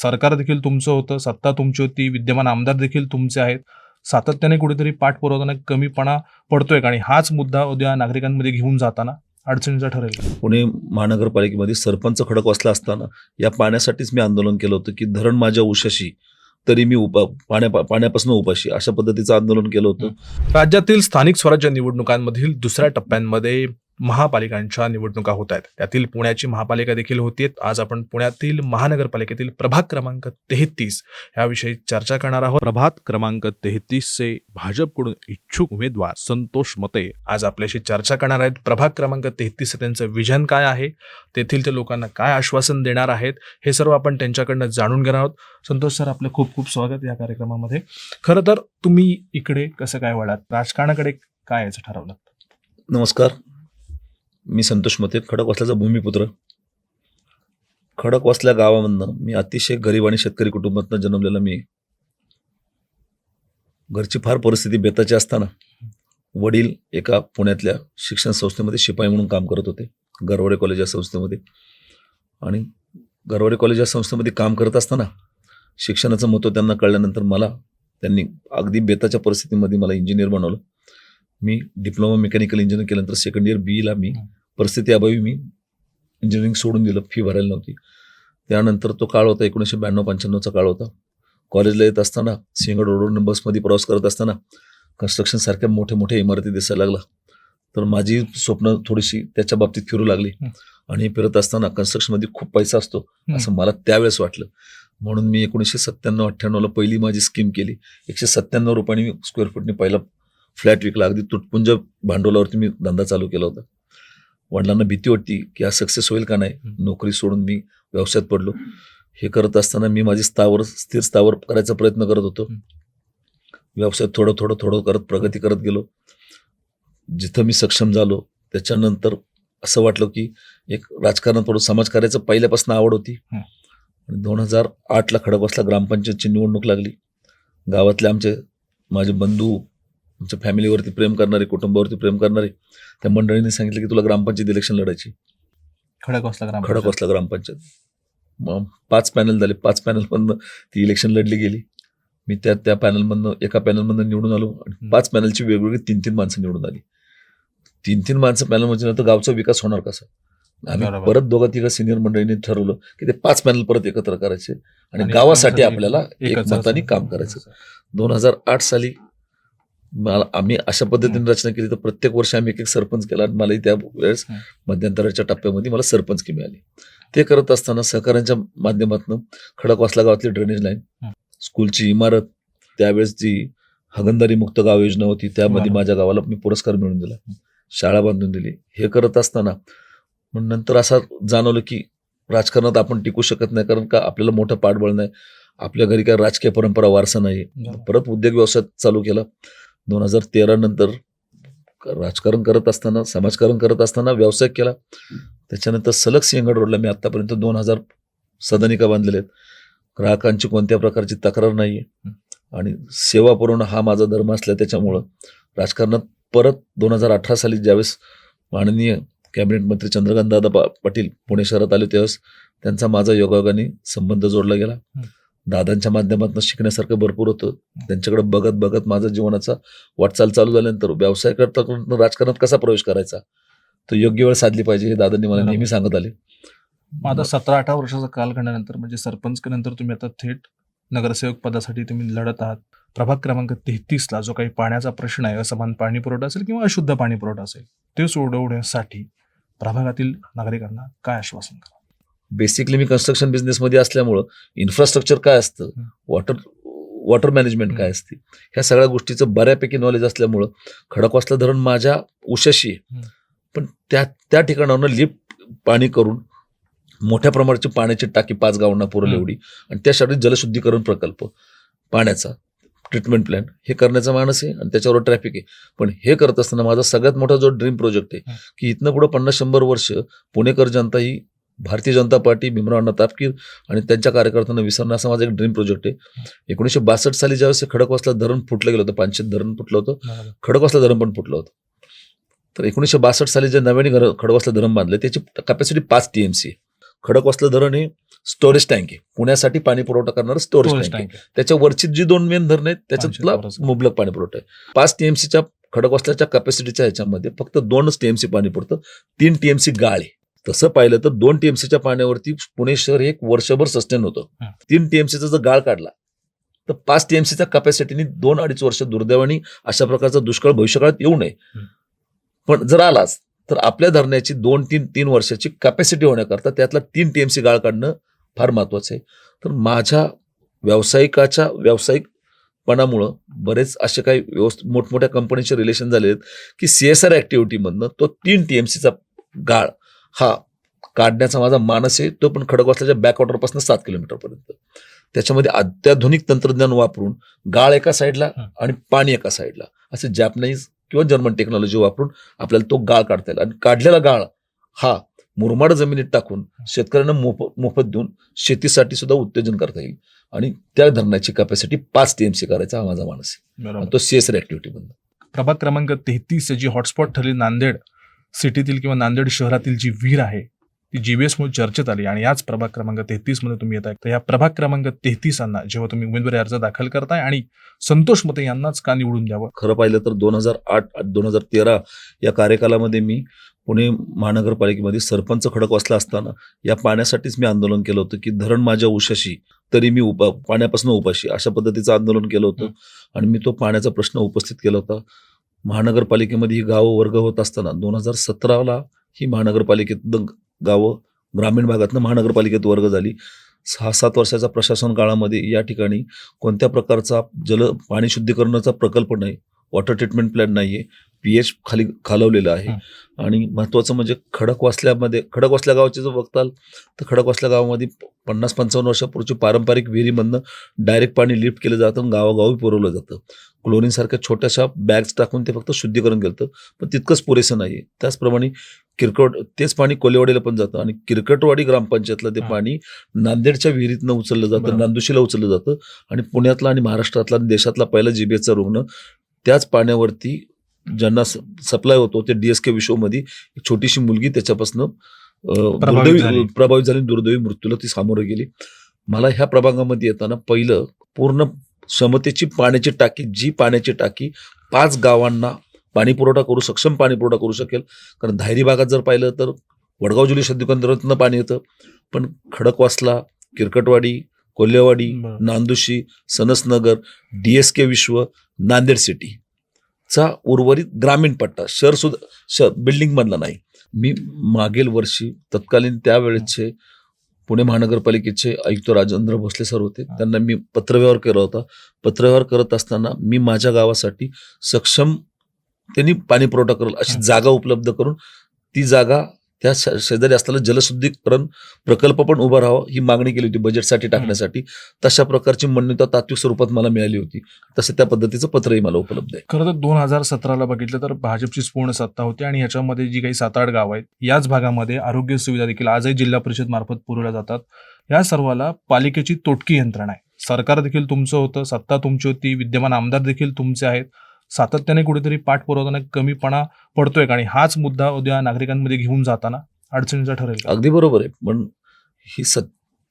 सरकार देखील तुमचं होतं, सत्ता तुमची होती, विद्यमान आमदार देखील तुमचे आहेत. सातत्याने कुठेतरी पाठपुरावा कमीपणा पडतोय का? आणि हाच मुद्दा उद्या नागरिकांमध्ये घेऊन जाताना अडचणीचा ठरेल का? पुणे महानगरपालिकेमध्ये सरपंच खडकवासला असताना या पाण्यासाठीच मी आंदोलन केलं होतं की धरण माझ्या उशाशी तरी मी पाण्यापासून उपाशी अशा पद्धतीचं आंदोलन केलं होतं. राज्यातील स्थानिक स्वराज्य निवडणुकांमधील दुसऱ्या टप्प्यांमध्ये महापालिकांच्या निवडणुका होत आहेत. त्यातील पुण्याची महापालिका देखील होतीये. आज आपण पुण्यातील महानगरपालिकेतील प्रभाग क्रमांक 33 याविषयी चर्चा करणार आहोत. प्रभाग क्रमांक 33 चे भाजपकडून इच्छुक उमेदवार संतोष मते आज आपल्याशी चर्चा करणार आहेत. प्रभाग क्रमांक 33 त्यांचं विजन काय आहे, तेथील लोकांना काय आश्वासन देणार आहेत, हे सर्व आपण त्यांच्याकडनं जाणून घेणार आहोत. संतोष सर, आपलं खूप खूप स्वागत या कार्यक्रमामध्ये. खरं तर तुम्ही इकडे कसं काय वळात, राजकारणाकडे काय याचं ठरवलं? नमस्कार, मी संतोष मते, खडकवासल्याचा भूमिपुत्र. खडकवासल्या गावामधनं मी अतिशय गरीब आणि शेतकरी कुटुंबातनं जन्मलेला मी. घरची फार परिस्थिती बेताची असताना वडील एका पुण्यातल्या शिक्षण संस्थेमध्ये शिपाई म्हणून काम करत होते, गरवारे कॉलेज या संस्थेमध्ये. आणि गरवारे कॉलेज या संस्थेमध्ये काम करत असताना शिक्षणाचं महत्त्व त्यांना कळल्यानंतर त्यांनी अगदी बेताच्या परिस्थितीमध्ये मला इंजिनियर बनवलं. मी डिप्लोमा मेकॅनिकल इंजिनिअरिंग केल्यानंतर सेकंड इयर बीला मी परिस्थिती अभावी मी इंजिनिअरिंग सोडून दिलं, फी भरायला नव्हती. त्यानंतर तो काळ होता 1992-95चा काळ होता. कॉलेजला येत असताना सिंहगड रोडवरून बसमध्ये प्रवास करत असताना कन्स्ट्रक्शन सारख्या मोठ्या इमारती दिसायला लागला. तर माझी स्वप्न थोडीशी त्याच्या बाबतीत फिरू लागली. आणि फिरत असताना कन्स्ट्रक्शनमध्ये खूप पैसा असतो असं मला त्यावेळेस वाटलं. म्हणून मी 1997-98ला पहिली माझी स्कीम केली. 197 रुपयांनी मी स्क्वेअर फूटने पहिला फ्लॅट विकला. अगदी तुटपुंज भांडवलावरती मी धंदा चालू केला होता. वडिलांना भीती वाटती की हा सक्सेस होईल का नाही, नोकरी सोडून मी व्यवसायात पडलो. हे करत असताना मी माझी स्थिर स्थावर करायचा प्रयत्न करत होतो. व्यवसायात थोडं करत प्रगती करत गेलो. जिथं मी सक्षम झालो त्याच्यानंतर असं वाटलं की एक राजकारणात थोडं समाजकार्याचं पहिल्यापासून आवड होती. 2008ला खडकवासला ग्रामपंचायतची निवडणूक लागली. गावातले माझे बंधू, आमच्या फॅमिलीवरती प्रेम करणारे, कुटुंबावरती प्रेम करणारे, त्या मंडळींनी सांगितलं की तुला ग्रामपंचायत इलेक्शन लढायची, खडकवासला ग्रामपंचायत. मग 5 पॅनल झाले, 5 पॅनलमधनं ती इलेक्शन लढली गेली. मी त्या पॅनलमधनं एका पॅनलमधनं निवडून आलो. आणि 5 पॅनलची वेगवेगळी 3-3 माणसं निवडून आली. 3-3 माणसं पॅनल म्हणजे तर गावचा विकास होणार कसा? आम्ही परत 2-3 सिनियर मंडळींनी ठरवलं की ते 5 पॅनल परत एकत्र करायचे आणि गावासाठी आपल्याला एक मताने काम करायचं. 2008 साली आम्ही अशा पद्धतीने रचना केली. तर प्रत्येक वर्षी आम्ही एक सरपंच केला. मलाही त्या वेळेस मध्यंतराच्या टप्प्यामध्ये मला सरपंचकी मिळाली. ते करत असताना सहकार्यांच्या माध्यमातून खडकवासला गावातली ड्रेनेज लाईन, स्कूलची इमारत, त्यावेळेस जी हागणदारी मुक्त गाव योजना होती त्यामध्ये माझ्या गावाला मी पुरस्कार मिळवून दिला, शाळा बांधून दिली. हे करत असताना मग नंतर असं जाणवलं की राजकारणात आपण टिकू शकत नाही, कारण का आपल्याला मोठं पाठबळ नाही, आपल्या घरी काय राजकीय परंपरा वारसा नाही. परत उद्योग व्यवसाय चालू केला. 2013 नंतर राजकारण करत असताना, समाजकारण करत असताना व्यवसाय केला. त्याच्यानंतर सलग सिंहगड रोडला मी आतापर्यंत 2000 सदनिका बांधलेल्या आहेत. ग्राहकांची कोणत्या प्रकारची तक्रार नाहीये आणि सेवा पुरवणं हा माझा धर्म असला त्याच्यामुळं राजकारणात परत 2018 साली ज्यावेळेस माननीय कॅबिनेट मंत्री चंद्रकांत दादा पाटील पुणे शहरात आले त्यावेळेस त्यांचा माझा योगायोगाने संबंध जोडला गेला. दादांच्या माध्यमातून शिकण्यासारखं भरपूर होतं. त्यांच्याकडे बघत माझा जीवनाचा वाटचाल चालू झाल्यानंतर व्यवसाय करता राजकारणात कसा प्रवेश करायचा, तो योग्य वेळ साधली पाहिजे हे दादांनी मला नेहमी सांगत आले. आता 17-18 वर्षाचा कालखंडानंतर म्हणजे सरपंचनंतर तुम्ही आता थेट नगरसेवक पदासाठी तुम्ही लढत आहात. प्रभाग क्रमांक 33ला जो काही पाण्याचा प्रश्न आहे, असमान पाणी पुरवठा असेल किंवा अशुद्ध पाणी पुरवठा असेल, ते सोडवण्यासाठी प्रभागातील नागरिकांना काय आश्वासन करा? बेसिकली मी कन्स्ट्रक्शन बिझनेसमध्ये असल्यामुळं इन्फ्रास्ट्रक्चर काय असतं, वॉटर मॅनेजमेंट काय असते, ह्या सगळ्या गोष्टीचं बऱ्यापैकी नॉलेज असल्यामुळं खडकवासला धरण माझ्या उशाशी आहे. पण त्या ठिकाणावरून लिफ्ट पाणी करून मोठ्या प्रमाणाची पाण्याची टाकी 5 गावांना पुरवली एवढी, आणि त्यासाठी जलशुद्धीकरण प्रकल्प, पाण्याचा ट्रीटमेंट प्लॅन हे करण्याचा मानस आहे आणि त्याच्यावर ट्रॅफिक आहे. पण हे करत असताना माझा सगळ्यात मोठा जो ड्रीम प्रोजेक्ट आहे की इथनं पुढं 50-100 वर्ष पुणेकर जनता ही भारतीय जनता पार्टी, भीमराव तापकीर आणि त्यांच्या कार्यकर्त्यांना विसरणं असा माझा एक ड्रीम प्रोजेक्ट आहे. 1962 साली ज्यावेळेस खडकवासला धरण फुटलं गेलं होतं, पानशेत धरण फुटलं होतं, खडकवासला धरण पण फुटलं होतं. तर 1962 साली जे नव्याने खडकवासला धरण बांधले त्याची कॅपॅसिटी 5 TMC आहे. खडकवासला धरण हे स्टोरेज टँक आहे, पुण्यासाठी पाणी पुरवठा करणारं स्टोरेज टँक आहे. त्याच्या वरची जी 2 मेन धरणं आहेत त्याच्यातला मुबलक पाणी पुरवठा आहे. 5 TMCच्या खडकवासल्याच्या कॅपॅसिटीच्या ह्याच्यामध्ये फक्त 2 TMC पाणी पुरतं, 3 TMC गाळ आहे. तसं पाहिलं तर 2 TMCच्या पाण्यावरती पुणे शहर एक वर्षभर सस्टेन होतं. 3 TMCचा जर गाळ काढला तर 5 TMCच्या कॅपॅसिटीने 2-2.5 वर्ष दुर्दैवाने अशा प्रकारचा दुष्काळ भविष्यकाळात येऊ नये. पण जर आलाच तर आपल्या धरण्याची 2-3 वर्षाची कॅपॅसिटी होण्याकरता त्यातला 3 TMC गाळ काढणं फार महत्वाचं आहे. तर माझ्या व्यावसायिकपणामुळं बरेच असे काही मोठमोठ्या कंपनीचे रिलेशन झाले आहेत की CSR ऍक्टिव्हिटीमधनं तो 3 TMCचा गाळ हा काढण्याचा माझा मानस आहे. तो पण खडकवासल्याच्या बॅकवॉटरपासून 7 किलोमीटरपर्यंत. त्याच्यामध्ये अत्याधुनिक तंत्रज्ञान वापरून गाळ एका साईडला आणि पाणी एका साईडला असे जॅपनीज किंवा जर्मन टेक्नॉलॉजी वापरून आपल्याला तो गाळ काढता येईल. आणि काढलेला गाळ हा मुरमाड जमिनीत टाकून शेतकऱ्यांना मोफत देऊन शेतीसाठी सुद्धा उत्तेजन करता येईल. आणि त्या धरणाची कॅपॅसिटी 5 TMC करायचा हा माझा मानस आहे. तो CSR ऍक्टिव्हिटी मधून. प्रभाग क्रमांक 33 जी हॉटस्पॉट ठरली नांदेड सिटीतील किंवा नांदेड शहरातील जी विहीर आहे ती GBS मुळे चर्चेत आली आणि याच प्रभाग क्रमांक 33 मध्ये तुम्ही येताय. तर या प्रभाग क्रमांक 33 जेव्हा तुम्ही उमेदवारी अर्ज दाखल करताय आणि संतोष मते यांनाच का निवडून द्यावं? खरं पाहिलं तर 2008-2013 या कार्यकालामध्ये मी पुणे महानगरपालिकेमध्ये सरपंच खडकवासला असताना या पाण्यासाठीच मी आंदोलन केलं होतं की धरण माझ्या उशाशी तरी मी पाण्यापासून उपाशी अशा पद्धतीचं आंदोलन केलं होतं. आणि मी तो पाण्याचा प्रश्न उपस्थित केला होता. महानगरपालिकेमध्ये ही गावं वर्ग होत असताना 2017 ही महानगरपालिकेत गावं ग्रामीण भागातनं महानगरपालिकेत वर्ग झाली. 6-7 वर्षाच्या प्रशासन काळामध्ये या ठिकाणी कोणत्या प्रकारचा पाणी शुद्धीकरणाचा प्रकल्प नाही, वॉटर ट्रीटमेंट प्लॅन नाहीये, pH खाली खालवलेलं आहे. आणि महत्वाचं म्हणजे खडकवासल्या गावाचे जर बघताल तर खडकवासल्या गावामध्ये 50-55 वर्षापूर्वीची पारंपरिक विहिरीमधनं डायरेक्ट पाणी लिफ्ट केलं जातं, गावोगावी पुरवलं जातं. क्लोरीन सारख्या छोट्याशा बॅग्स टाकून ते फक्त शुद्धीकरण केलं, पण तितकंच पुरेसं नाहीये. त्याचप्रमाणे तेच पाणी कोल्हेवाडीला पण जातं आणि किरकटवाडी ग्रामपंचायतला ते पाणी नांदेडच्या विहिरीतनं उचललं जातं, नांदुशीला उचललं जातं. आणि पुण्यातला आणि महाराष्ट्रातला आणि देशातला पहिला GBSचा रुग्ण त्याच पाण्यावरती ज्यांना सप्लाय होतो ते DSK विश्वमध्ये एक छोटीशी मुलगी त्याच्यापासून प्रभावित झाली, दुर्दैवी मृत्यूला ती सामोरं गेली. मला ह्या प्रभागामध्ये येताना पहिलं पूर्ण क्षमतेची पाण्याची टाकी 5 गावांना पाणी पुरवठा सक्षम पाणी पुरवठा करू शकेल. कारण धायरी भागात जर पाहिलं तर वडगाव जुली शुद्धीकरणातनं पाणी येतं, पण खडकवासला, किरकटवाडी, कोल्हेवाडी, नांदुशी, सनसनगर, DSK विश्व, नांदेड सिटी चा उर्वरित ग्रामीण पट्टा शहर सुद्धा बिल्डिंग मधला नाही. मी मागील वर्षी तत्कालीन त्यावेळेचे पुणे महानगरपालिकेचे आयुक्त राजेंद्र भोसले सर होते, त्यांना मी पत्रव्यवहार केला होता. पत्रव्यवहार करत असताना मी माझ्या गावासाठी सक्षम त्यांनी पाणी पुरवठा करेल अशी जागा उपलब्ध करून ती जागा त्या शेजारी असलेला जलशुद्धीकरण प्रकल्प पण उभा राहावा ही मागणी केली होती बजेटसाठी टाकण्यासाठी. तशा प्रकारची मान्यता तात्विक स्वरूपात मला मिळाली होती. तसं त्या पद्धतीचं पत्रही मला उपलब्ध आहे. खरं तर 2017 बघितलं तर भाजपचीच पूर्ण सत्ता होती आणि ह्याच्यामध्ये जी काही 7-8 गाव आहेत याच भागामध्ये आरोग्य सुविधा देखील आजही जिल्हा परिषद मार्फत पुरवल्या जातात. या सर्वाला पालिकेची तोटकी यंत्रणा आहे. सरकार देखील तुमचं होतं, सत्ता तुमची होती, विद्यमान आमदार देखील तुमचे आहेत. सातत्याने कुठेतरी पाठपुरावा कमीपणा पडतोय का? आणि हाच मुद्दा उद्या नागरिकांमध्ये घेऊन जाताना अडचणीचा ठरेल का? अगदी बरोबर आहे. पण ही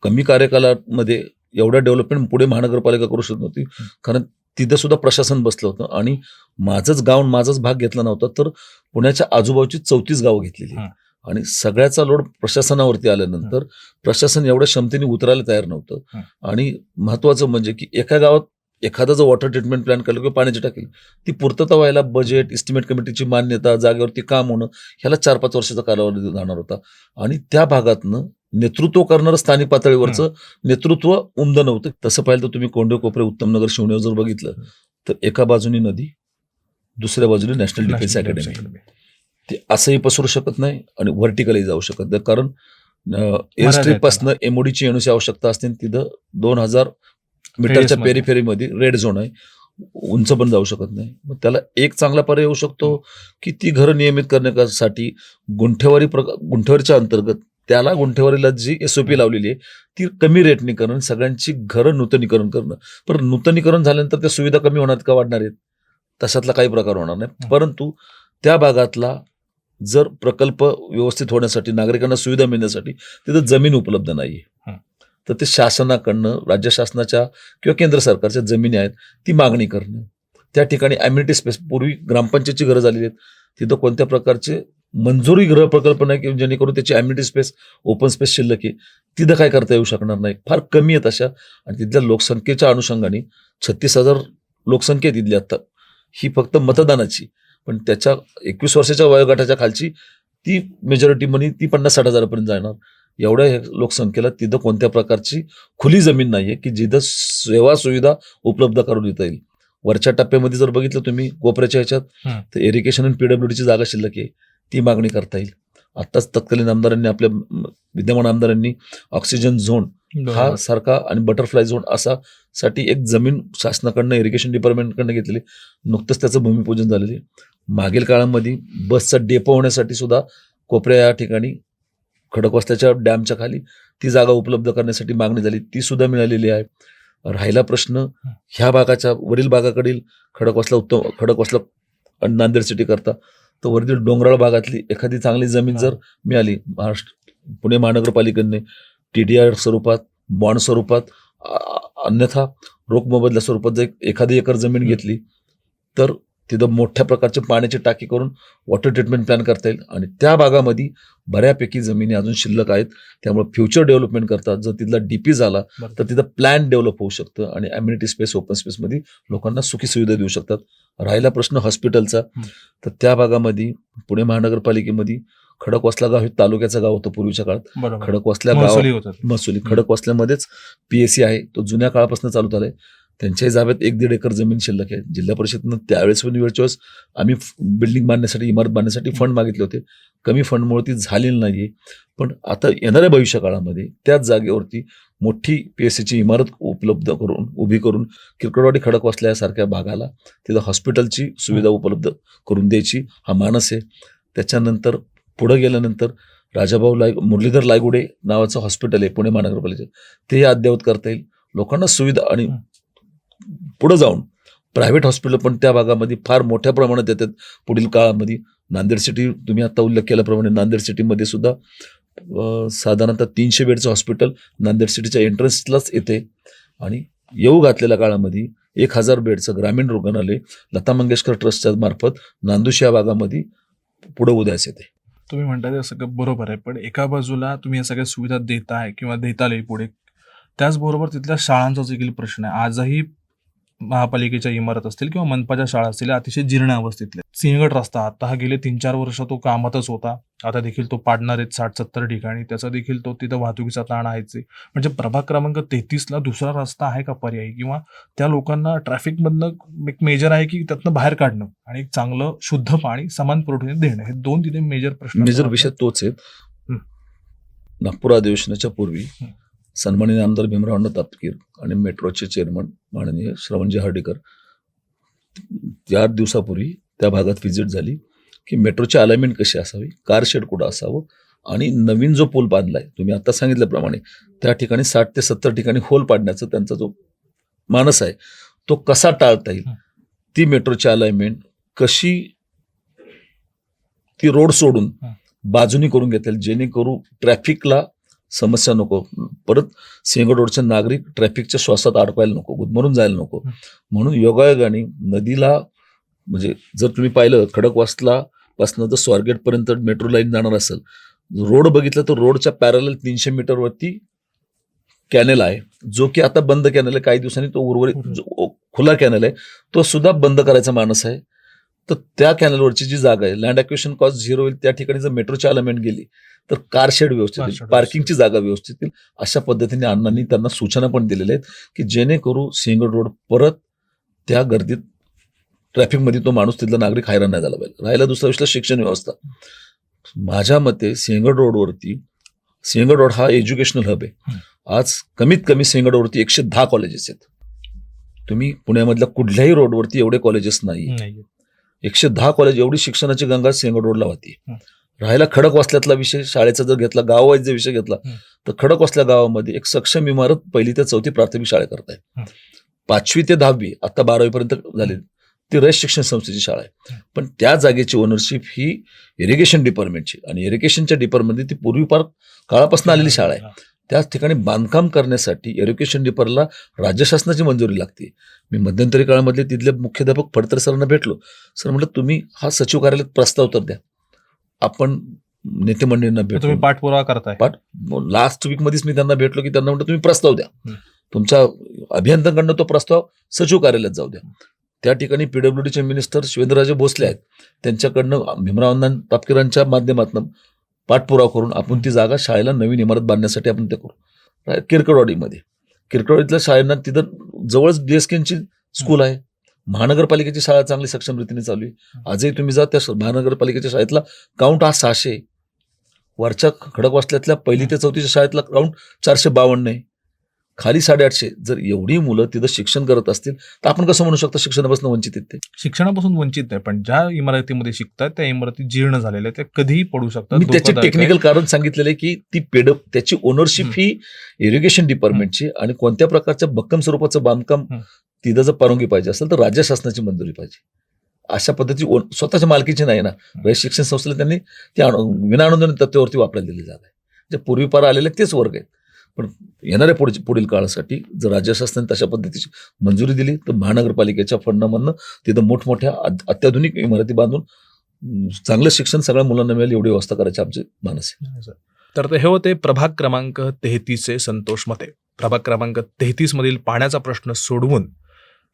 कमी कार्यकालामध्ये एवढ्या डेव्हलपमेंट पुढे महानगरपालिका करू शकत नव्हती. कारण तिथं सुद्धा प्रशासन बसलं होतं आणि माझंच गाव माझाच भाग घेतला नव्हता, तर पुण्याच्या आजूबाजूची 34 गावं घेतलेली. आणि सगळ्याचा लोड प्रशासनावरती आल्यानंतर प्रशासन एवढ्या क्षमतेने उतरायला तयार नव्हतं. आणि महत्वाचं म्हणजे की एका गावात एखादा जर वॉटर ट्रीटमेंट प्लॅन केलं किंवा पाण्याची टाकी ती पूर्तता व्हायला बजेट, इस्टिमेट कमिटीची मान्यता, जागेवरती काम होणं ह्याला 4-5 वर्षाचा कालावधी जाणार होता. आणि त्या भागातनं नेतृत्व करणारं स्थानिक पातळीवरचं नेतृत्व उमदं नव्हतं. तसं पाहिलं तर तुम्ही कोंडे कोपरे, उत्तमनगर, शिवण्यावर जर बघितलं तर एका बाजूनी नदी, दुसऱ्या बाजूनी नॅशनल डिफेन्स अकॅडमी. ते असंही पसरू शकत नाही आणि व्हर्टिकलही जाऊ शकत नाही. कारण एअर स्ट्रीपपासनं MODची येण्याची आवश्यकता असते. तिथं 2000 मीटरच्या पेरिफेरीमध्ये रेड झोन आहे, उंच पण जाऊ शकत नाही. मग त्याला एक चांगला पर्याय येऊ शकतो की ती घरं नियमित करण्यासाठी गुंठेवारीच्या अंतर्गत त्याला गुंठेवारीला जी SOP लावलेली आहे ती कमी रेटने करणं, सगळ्यांची घरं नूतनीकरण करणं. पण नूतनीकरण झाल्यानंतर त्या सुविधा कमी होणार का वाढणार आहेत? तशातला काही प्रकार होणार नाही. परंतु त्या भागातला जर प्रकल्प व्यवस्थित होण्यासाठी, नागरिकांना सुविधा मिळण्यासाठी तिथं जमीन उपलब्ध नाहीये. तर ते शासनाकडनं, राज्य शासनाच्या किंवा केंद्र सरकारच्या जमिनी आहेत ती मागणी करणं. त्या ठिकाणी ॲम्युनिटी स्पेस, पूर्वी ग्रामपंचायतची घरं झालेली आहेत, तिथं कोणत्या प्रकारचे मंजुरी गृह प्रकल्प नाही की जेणेकरून त्याची ॲम्युनिटी स्पेस, ओपन स्पेस शिल्लक आहे, तिथं काय करता येऊ शकणार नाही, फार कमी आहेत अशा. आणि तिथल्या लोकसंख्येच्या अनुषंगाने 36,000 लोकसंख्या आहे तिथली आता, ही फक्त मतदानाची. पण त्याच्या 21 वर्षाच्या वयोगटाच्या खालची ती मेजॉरिटी मनी ती 50-60 हजारापर्यंत जाणार. एवढ्या लोकसंख्येला तिथं कोणत्या प्रकारची खुली जमीन नाहीये की जिथं सेवा सुविधा उपलब्ध करून देता येईल. वरच्या टप्प्यामध्ये जर बघितलं तुम्ही कोपऱ्याच्या ह्याच्यात, तर इरिगेशन आणि पीडब्ल्यूडीची जागा शिल्लक आहे, ती मागणी करता येईल. आत्ताच तत्कालीन आमदारांनी, आपल्या विद्यमान आमदारांनी ऑक्सिजन झोन हा सारखा आणि बटरफ्लाय झोन असा साठी एक जमीन शासनाकडनं, इरिगेशन डिपार्टमेंटकडनं घेतलेली. नुकतंच त्याचं भूमिपूजन झालेलं आहे. मागील काळामध्ये बसचा डेपो होण्यासाठी सुद्धा कोपऱ्या या ठिकाणी खडकवासल्याच्या डॅमच्या खाली ती जागा उपलब्ध करण्यासाठी मागणी झाली, ती सुद्धा मिळालेली आहे. राहिला प्रश्न ह्या भागाच्या वरील भागाकडील खडकवासला आणि नांदेड सिटी करता, तर वरील डोंगराळ भागातली एखादी चांगली जमीन जर मिळाली, पुणे महानगरपालिकेने TDR स्वरूपात, बॉन्ड स्वरूपात, अन्यथा रोख मोबदल्या स्वरूपात जर एखादी एकर जमीन घेतली, तर तिथं मोठ्या प्रकारचे पाण्याची टाकी करून वॉटर ट्रीटमेंट प्लॅन करता येईल. आणि त्या भागामध्ये बऱ्यापैकी जमिनी अजून शिल्लक आहेत. त्यामुळे फ्युचर डेव्हलपमेंट करता जर तिथला DP झाला तर तिथं प्लॅन डेव्हलप होऊ शकतं आणि ॲम्युनिटी स्पेस, ओपन स्पेसमध्ये लोकांना सुखी सुविधा देऊ शकतात. राहिला प्रश्न हॉस्पिटलचा, तर त्या भागामध्ये पुणे महानगरपालिकेमध्ये खडकवासला गाव हे तालुक्याचं गाव होतं पूर्वीच्या काळात. खडकवासल्या गाव महसुली, खडकवासल्यामध्येच PSC आहे, तो जुन्या काळापासून चालू झालाय. त्यांच्याही जाब्यात 1-1.5 एकर जमीन शिल्लक आहे. जिल्हा परिषदेनं त्यावेळेस वेळेस आम्ही बिल्डिंग बांधण्यासाठी, इमारत बांधण्यासाठी फंड मागितले होते. कमी फंडमुळे ती झालेली नाहीये. पण आता येणाऱ्या भविष्य काळामध्ये त्याच जागेवरती मोठी PSCची इमारत उपलब्ध करून, उभी करून, किरकोळवाडी खडकवासल्यासारख्या भागाला तिथं हॉस्पिटलची सुविधा उपलब्ध करून द्यायची हा मानस आहे. त्याच्यानंतर पुढे गेल्यानंतर राजाभाऊ मुरलीधर लायगुडे नावाचं हॉस्पिटल आहे पुणे महानगरपालिकेचं, ते अद्ययावत करता येईल. लोकांना सुविधा, आणि पुढे जाऊन प्रायव्हेट हॉस्पिटल पण त्या भागामध्ये फार मोठ्या प्रमाणात येतात पुढील काळामध्ये. नांदेड सिटी, तुम्ही आता उल्लेख केल्याप्रमाणे, नांदेड सिटीमध्ये सुद्धा साधारणतः 300 बेडचं हॉस्पिटल नांदेड सिटीच्या एंट्रन्सलाच येते. आणि येऊ घातलेल्या काळामध्ये 1000 बेडचं ग्रामीण रुग्णालय लता मंगेशकर ट्रस्टच्या मार्फत नांदुश या भागामध्ये पुढे उदयास येते. तुम्ही म्हणता ते सगळं बरोबर आहे, पण एका बाजूला तुम्ही या सगळ्या सुविधा देताय किंवा देता येईल पुढे, त्याचबरोबर तिथल्या शाळांचा देखील प्रश्न आहे. आजही महापालिकेच्या इमारत असतील किंवा मनपाच्या शाळा असतील, अतिशय जीर्ण अवस्थेतले. सिंहगड रस्ता आता हा गेले 3-4 वर्ष तो कामातच होता, आता देखील तो पाडणार आहेत 60-70 ठिकाणी, त्याचा देखील तो तिथं वाहतुकीचा ताण आहेच. म्हणजे प्रभाग क्रमांक 33ला दुसरा रस्ता आहे का पर्यायी, किंवा त्या लोकांना ट्रॅफिकमधनं एक मेजर आहे की त्यातनं बाहेर काढणं आणि एक चांगलं शुद्ध पाणी समान पुरवठ्याने देणं, हे 2 तिथे मेजर विषय तोच आहेत. नागपूर अधिवेशनाच्या पूर्वी सन्माननीय आमदार भीमराव तापकीर आणि मेट्रोचे चेअरमन माननीय श्रवणजी हर्डीकर, 4 दिवसापूर्वी त्या भागात व्हिजिट झाली की मेट्रोची अलाइनमेंट कशी असावी, कार शेड कुठं असावं, आणि नवीन जो पूल बांधलाय, तुम्ही आता सांगितल्याप्रमाणे त्या ठिकाणी 60 ते 70 ठिकाणी होल पाडण्याचा त्यांचा जो मानस आहे तो कसा टाळता येईल, ती मेट्रोची अलाइनमेंट कशी ती रोड सोडून बाजूनी करून घेता येईल, जेणेकरून ट्रॅफिकला समस्या नको, परत सिंहगड रोडचे नागरिक ट्रॅफिकच्या श्वासात अडकवायला नको, गुदमरून जायला नको. म्हणून योगायोगाने नदीला, म्हणजे जर तुम्ही पाहिलं खडकवासला पासून जर स्वारगेटपर्यंत मेट्रो लाईन जाणार असेल, रोड बघितलं तर रोडच्या पॅरलल 300 मीटरवरती कॅनेल आहे, जो की आता बंद कॅनेल आहे. काही दिवसांनी तो उर्वरित खुला कॅनेल आहे, तो सुद्धा बंद करायचा मानस आहे. तर त्या कॅनेलवरची जी जागा आहे, लँड ॲक्विजिशन कॉस्ट 0 होईल. त्या ठिकाणी जर मेट्रोची अलाइनमेंट गेली तर कार शेड व्यवस्थित येईल, पार्किंगची जागा व्यवस्थित येईल. अशा पद्धतीने अण्णांनी त्यांना सूचना पण दिलेल्या आहेत की जेणेकरून सिंहगड रोड परत त्या गर्दीत ट्रॅफिकमध्ये तो माणूस, तिथला नागरिक हैराण नाही झाला पाहिजे. राहिला दुसरा विषय शिक्षण व्यवस्था. माझ्या मते सिंहगड रोड हा एज्युकेशनल हब आहे. आज कमीत कमी सिंहगड रोडवरती 110 कॉलेजेस आहेत. तुम्ही पुण्यामधल्या कुठल्याही रोडवरती एवढे कॉलेजेस नाही. 110 कॉलेज, एवढी शिक्षणाची गंगा सिंहगड रोडला होती. राहिला खडकवासल्यातला विषय, शाळेचा जर घेतला, गावावाईज जर विषय घेतला, तर खडकवासल्या गावामध्ये एक सक्षम इमारत 1ली ते 4थी प्राथमिक शाळा करताय. 5वी ते 10वी, आता 12वी पर्यंत झाली, ती रयत शिक्षण संस्थेची शाळा आहे. पण त्या जागेची ओनरशिप ही इरिगेशन डिपार्टमेंटची, आणि इरिगेशनच्या डिपार्टमेंटमध्ये ती पूर्वीपार काळापासून आलेली शाळा आहे. त्याच ठिकाणी बांधकाम करण्यासाठी एज्युकेशन डिपार्टला राज्य शासनाची मंजुरी लागते. मी मध्यंतरी काळामधले तिथले मुख्याध्यापक फडतरे सरांना भेटलो. सर म्हटलं तुम्ही हा सचिव कार्यालयात प्रस्ताव तर द्या, आपण नेते मंडळींना भेटलो. तुम्ही पाठपुरावा करताय. लास्ट वीकमध्येच मी त्यांना भेटलो की त्यांना म्हटलं तुम्ही प्रस्ताव द्या, हं. तुमच्या अभियंत्यांकडनं तो प्रस्ताव सचिव कार्यालयात जाऊ द्या. त्या ठिकाणी पीडब्ल्यूडीचे मिनिस्टर शिवेंद्रराजे भोसले आहेत, त्यांच्याकडनं भीमराव अण्णा तापकीरांच्या माध्यमातून पाठपुरावा करून आपण ती जागा शाळेला नवीन इमारत बांधण्यासाठी आपण ते करू. किरकडवाडीतल्या शाळांना तिथं जवळच DSKची स्कूल आहे. महानगरपालिकेची शाळा चांगली सक्षम रीतीने चालू आहे. आजही तुम्ही जा त्या महानगरपालिकेच्या शाळेतला काउंट हा 600, वरच्या खडकवासल्यातल्या 1ली ते 4थीच्या शाळेतला काउंट 452 आहे, खाली 850. जर एवढी मुलं तिथं शिक्षण करत असतील तर आपण कसं म्हणू शकतो शिक्षणापासून वंचित आहेत ते? शिक्षणापासून वंचित नाही, पण ज्या इमारतीमध्ये शिकतात त्या इमारती जीर्ण झालेल्या त्या कधीही पडू शकतात. मी त्याचे धोकादायक आहे. टेक्निकल कारण सांगितलेलं आहे की ती त्याची ओनरशिप ही इरिगेशन डिपार्टमेंटची, आणि कोणत्या प्रकारच्या भक्कम स्वरूपाचं बांधकाम तिथं जर परवानगी पाहिजे असेल तर राज्य शासनाची मंजुरी पाहिजे. अशा पद्धती स्वतःच्या मालकीची नाही ना. रयत शिक्षण संस्थेला त्यांनी त्या विनाअनुदानित तत्वावरती वापरायला दिली जात आहे. जे पूर्वीपार आलेले तेच वर्ग आहेत. पण येणाऱ्या पुढील काळासाठी जर राज्य शासनाने तशा पद्धतीची मंजुरी दिली तर महानगरपालिकेच्या फंडामधनं तिथं मोठमोठ्या अत्याधुनिक इमारती बांधून चांगलं शिक्षण सगळ्या मुलांना मिळेल एवढी व्यवस्था करायची आमचे मानस आहे. तर हे होते प्रभाग क्रमांक 33 संतोष मते. प्रभाग क्रमांक 33 मधील पाण्याचा प्रश्न सोडवून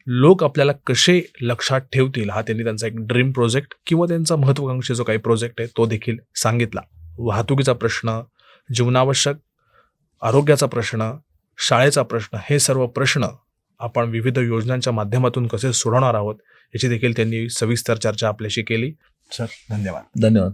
लोक आपल्याला कसे लक्षात ठेवतील हा त्यांनी त्यांचा एक ड्रीम प्रोजेक्ट किंवा त्यांचा महत्वाकांक्षी जो काही प्रोजेक्ट आहे तो देखील सांगितला. वाहतुकीचा प्रश्न, जीवनावश्यक आरोग्याचा प्रश्न, शाळेचा प्रश्न, हे सर्व प्रश्न आपण विविध योजनांच्या माध्यमातून कसे सोडवणार आहोत याची देखील त्यांनी सविस्तर चर्चा आपल्याशी केली. सर धन्यवाद. धन्यवाद.